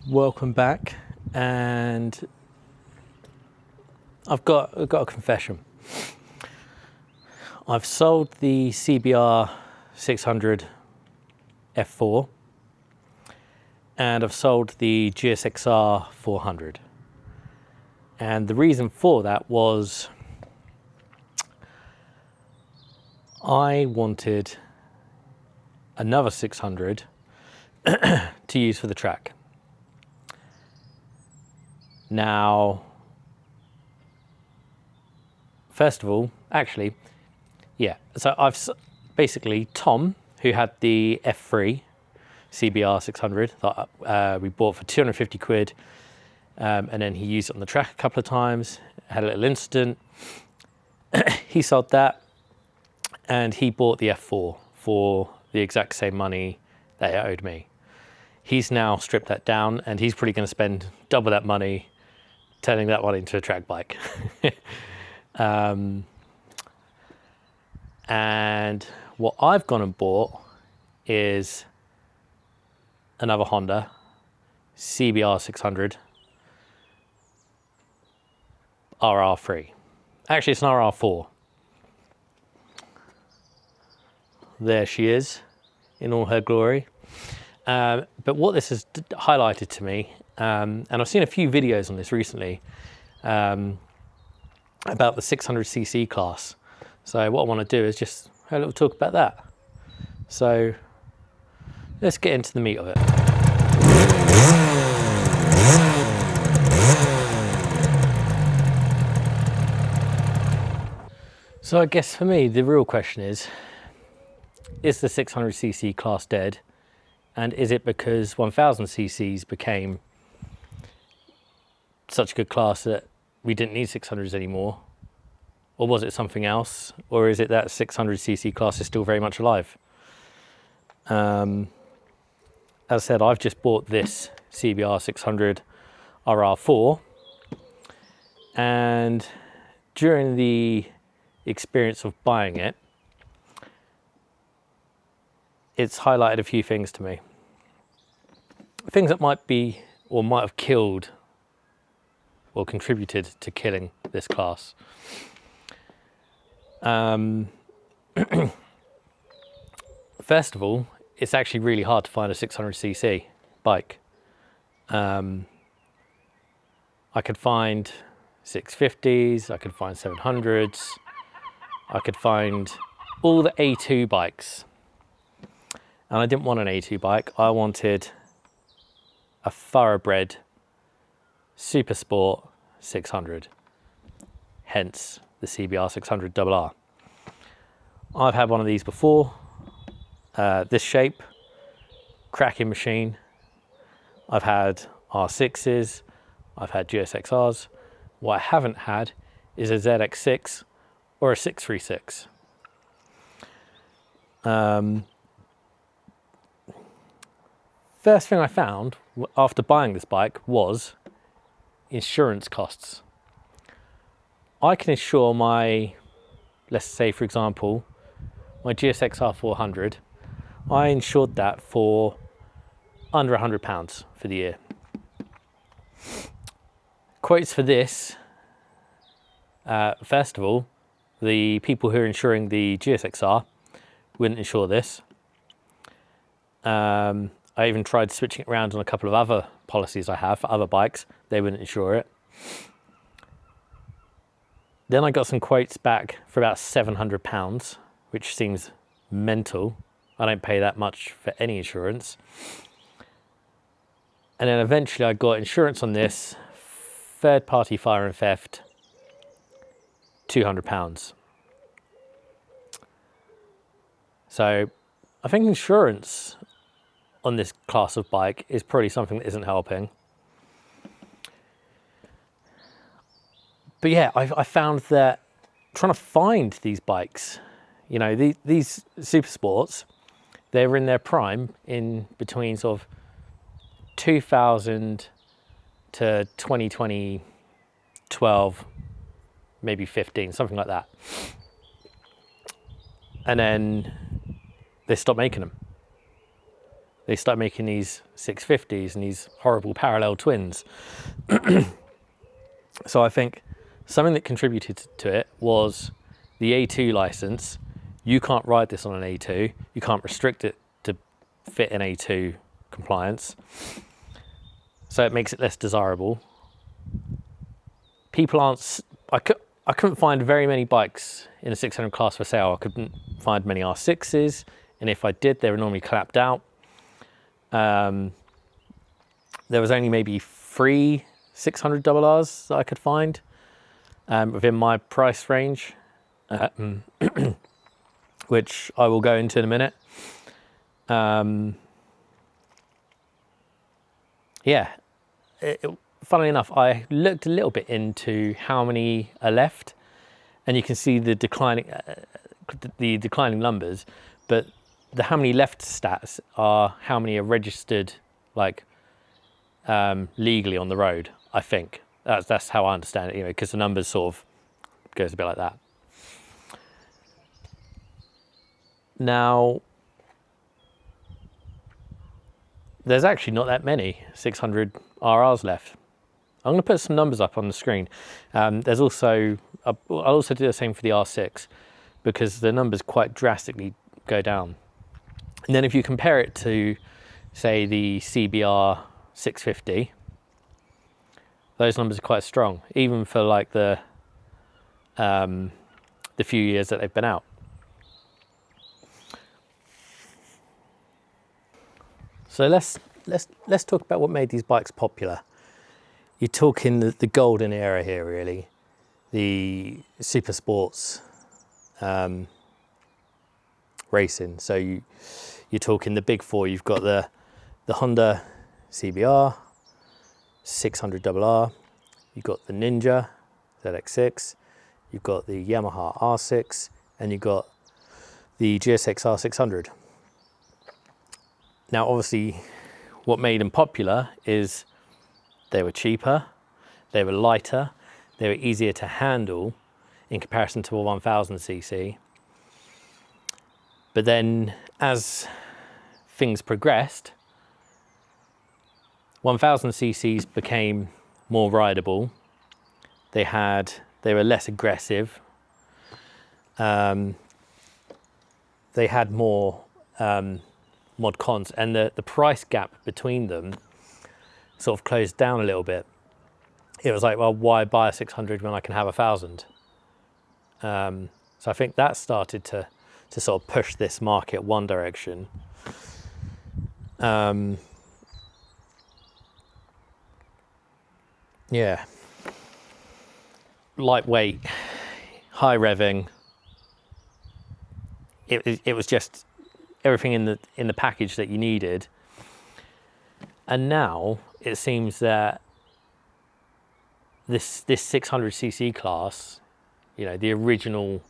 Welcome back, and I've got a confession. I've sold the CBR 600 F4 and I've sold the GSX-R 400, and the reason for that was I wanted another 600 to use for the track. Now, first of all, actually, yeah, so I've basically, Tom, who had the F3 CBR 600 that we bought for 250 quid, and then he used it on the track a couple of times, had a little incident. He sold that and he bought the F4 for the exact same money that it owed me. He's now stripped that down and he's probably going to spend double that money turning that one into a track bike. And what I've gone and bought is another Honda CBR 600 RR3. Actually, it's an RR4. There she is in all her glory. But what this has highlighted to me, and I've seen a few videos on this recently, about the 600cc class. So what I want to do is just have a little talk about that. So let's get into the meat of it. So I guess for me, the real question is the 600cc class dead? And is it because 1000cc's became such a good class that we didn't need 600s anymore? Or was it something else? Or is it that 600cc class is still very much alive? As I said, I've just bought this CBR 600 RR4. And during the experience of buying it, it's highlighted a few things to me. Things that might be or might have killed or contributed to killing this class. First of all, it's actually really hard to find a 600cc bike. I could find 650s, I could find 700s, I could find all the A2 bikes. And I didn't want an A2 bike, I wanted a thoroughbred Supersport 600, hence the CBR 600RR. I've had one of these before, this shape, cracking machine. I've had R6s, I've had GSX-Rs. What I haven't had is a ZX-6 or a 636. First thing I found after buying this bike was insurance costs. I can insure my, let's say for example, my GSX-R 400, I insured that for under £100 for the year. Quotes for this, first of all, the people who are insuring the GSX-R wouldn't insure this. I even tried switching it around on a couple of other policies I have for other bikes. They wouldn't insure it. Then I got some quotes back for about £700, which seems mental. I don't pay that much for any insurance. And then eventually I got insurance on this, third party fire and theft, £200. So I think insurance on this class of bike is probably something that isn't helping. But yeah, I found that trying to find these bikes, you know, these super sports, they were in their prime in between sort of 2000 to 2012, maybe 15, something like that. And then they stopped making them. they started making these 650s and these horrible parallel twins. So I think something that contributed to it was the A2 license. You can't ride this on an A2. You can't restrict it to fit an A2 compliance. So it makes it less desirable. People aren't, I couldn't find very many bikes in the 600 class for sale. I couldn't find many R6s, and if I did, they were normally clapped out. There was only maybe 3 600 RRs that I could find within my price range, which I will go into in a minute. Yeah, funnily enough, I looked a little bit into how many are left, and you can see the declining numbers, but the how many left stats are how many are registered like legally on the road. I think that's how I understand it, because the numbers sort of goes a bit like that. Now, there's actually not that many 600 RRs left. I'm going to put some numbers up on the screen. There's also, I'll also do the same for the R6, because the numbers quite drastically go down. And then if you compare it to, say, the CBR 650, those numbers are quite strong, even for like the few years that they've been out. So let's talk about what made these bikes popular. You're talking the golden era here, really, the Supersports racing. So you're talking the big four. You've got the Honda CBR 600 RR, you've got the Ninja ZX-6, you've got the Yamaha R6, and you've got the GSX-R600. Now, obviously, what made them popular is they were cheaper, they were lighter, they were easier to handle in comparison to a 1000cc. But then, as things progressed, 1000cc's became more rideable. They were less aggressive. They had more mod cons, and the price gap between them sort of closed down a little bit. It was like, well, why buy a 600 when I can have 1000? So I think that started to sort of push this market one direction. Yeah, lightweight, high revving. It was just everything in the package that you needed. And now it seems that this 600cc class, the original,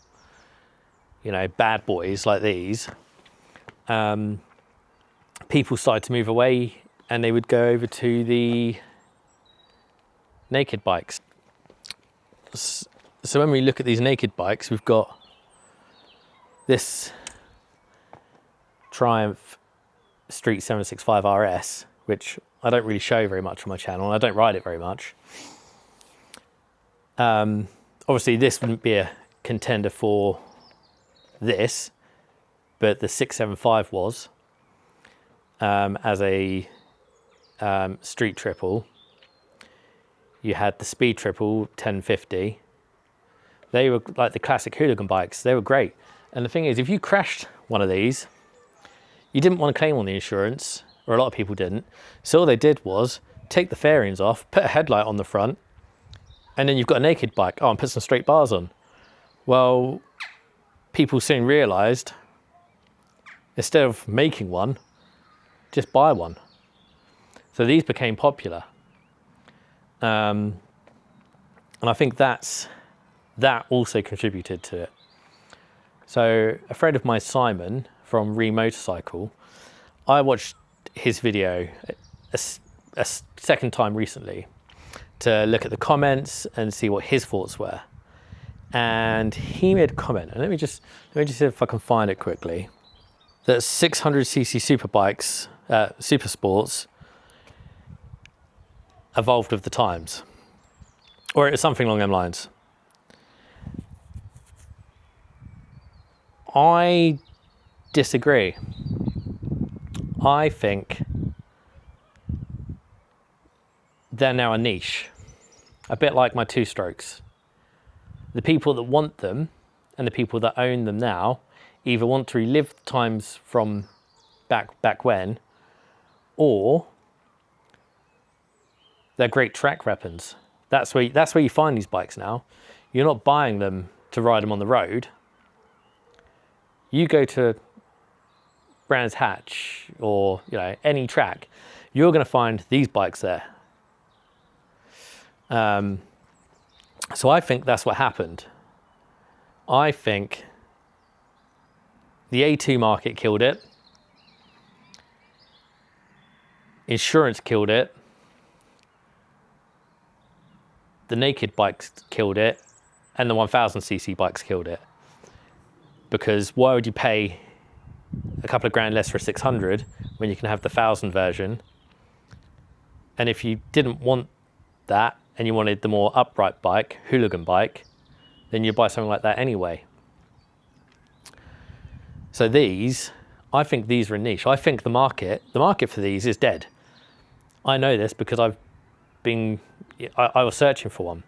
bad boys like these, people started to move away, and they would go over to the naked bikes. So when we look at these naked bikes, we've got this Triumph Street 765 RS, which I don't really show very much on my channel, and I don't ride it very much. Obviously this wouldn't be a contender for this, but the 675 was, as a street triple. You had the speed triple 1050. They were like the classic hooligan bikes. They were great. And the thing is, if you crashed one of these, you didn't want to claim on the insurance, or a lot of people didn't. So all they did was take the fairings off, put a headlight on the front, and then you've got a naked bike. Oh, and put some straight bars on. Well, people soon realized, instead of making one, just buy one. So these became popular. And I think that also contributed to it. So a friend of mine, Simon, from Re Motorcycle, I watched his video a second time recently to look at the comments and see what his thoughts were. And he made a comment, and let me just see if I can find it quickly, that 600cc superbikes Supersports evolved with the times, or it's something along them lines. I disagree. I think they're now a niche, a bit like my two-strokes. The people that want them and the people that own them now either want to relive times from back when, or they're great track weapons. That's where you find these bikes now. You're not buying them to ride them on the road. You go to Brands Hatch or any track, you're going to find these bikes there. So I think that's what happened. I think the A2 market killed it. Insurance killed it. The naked bikes killed it. And the 1000cc bikes killed it. Because why would you pay a couple of grand less for a 600 when you can have the 1000 version? And if you didn't want that and you wanted the more upright bike, hooligan bike, then you buy something like that anyway. So I think these are a niche. I think the market for these is dead. I know this because I was searching for one.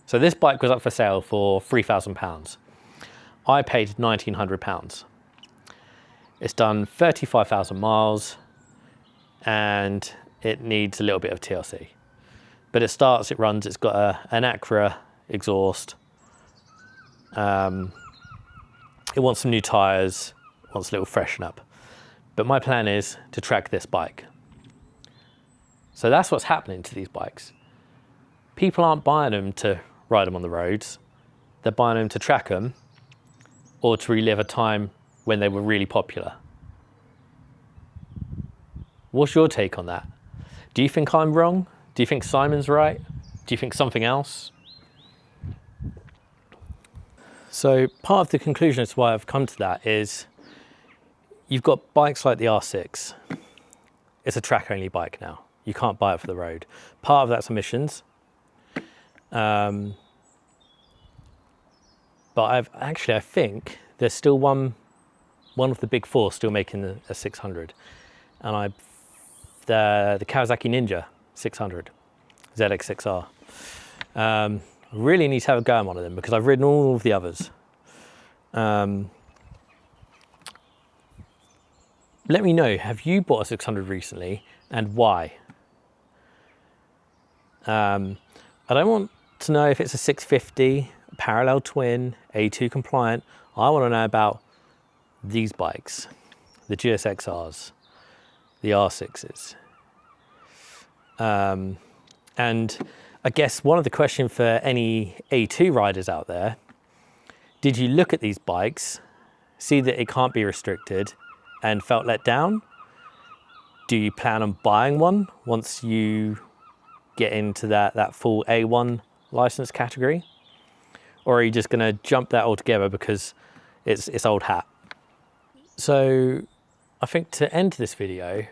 So this bike was up for sale for £3,000. I paid £1,900. It's done 35,000 miles and it needs a little bit of TLC. But it runs, it's got an Acura exhaust. It wants some new tyres, wants a little freshen up. But my plan is to track this bike. So that's what's happening to these bikes. People aren't buying them to ride them on the roads. They're buying them to track them or to relive a time when they were really popular. What's your take on that? Do you think I'm wrong? Do you think Simon's right? Do you think something else? So part of the conclusion as to why I've come to that is you've got bikes like the R6. It's a track-only bike now. You can't buy it for the road. Part of that's emissions. But I think there's still one of the big four still making a 600. And the Kawasaki Ninja 600 ZX-6R. Really need to have a go at one of them because I've ridden all of the others. Let me know, have you bought a 600 recently and why? I don't want to know if it's a 650, parallel twin, A2 compliant. I want to know about these bikes, the GSX-Rs, the R6s. And I guess one of the questions for any A2 riders out there, did you look at these bikes, see that it can't be restricted and felt let down? Do you plan on buying one once you get into that full A1 license category? Or are you just going to jump that altogether because it's old hat? So I think to end this video,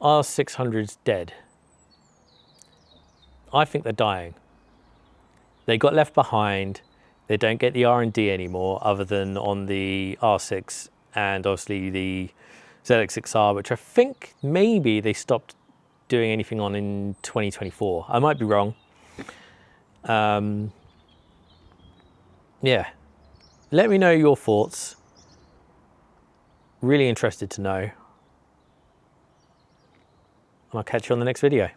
R600's dead. I think they're dying. They got left behind. They don't get the R&D anymore other than on the R6 and obviously the ZX-6R, which I think maybe they stopped doing anything on in 2024. I might be wrong. Yeah, let me know your thoughts. Really interested to know. And I'll catch you on the next video.